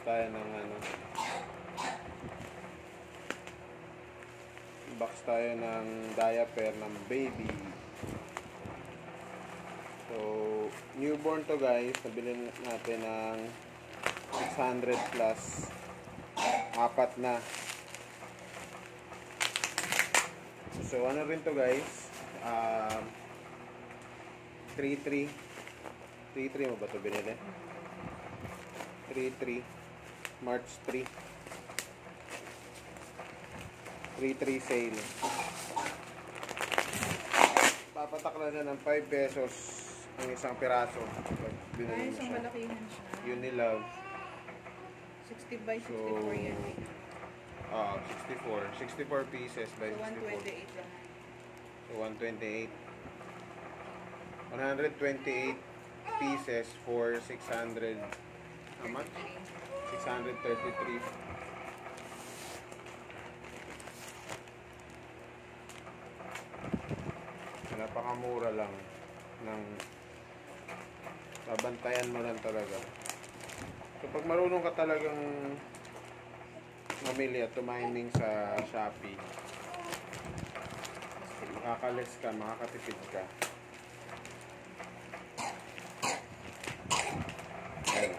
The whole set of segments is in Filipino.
tayo ng ano. Box tayo ng diaper ng baby. So, newborn to guys. Nabili natin ng 600 plus. Apat na. So, ano rin to guys? 3-3. 3-3 mo ba ito binili? 3-3. March 3. 3-3 sale. Papatak na siya ng 5 pesos ang isang piraso. Ay, isang malakihan siya. Unilove. 60 by 64 yan eh. 64. 64 pieces by So, 64. 128 lang. So, 128. 128 pieces for 600. How much? 633. Napakamura lang ng babantayan mo lang talaga. So pag marunong ka talagang mamili at tumiming sa Shopee, makakalis ka, makakatipid ka. Ayan.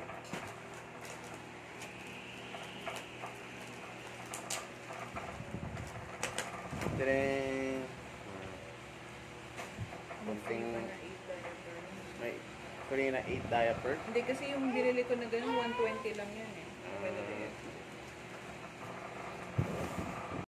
Tireng! Kunting may na 8 diaper. Hindi kasi yung binili ko na gano'n, 120 lang yan eh.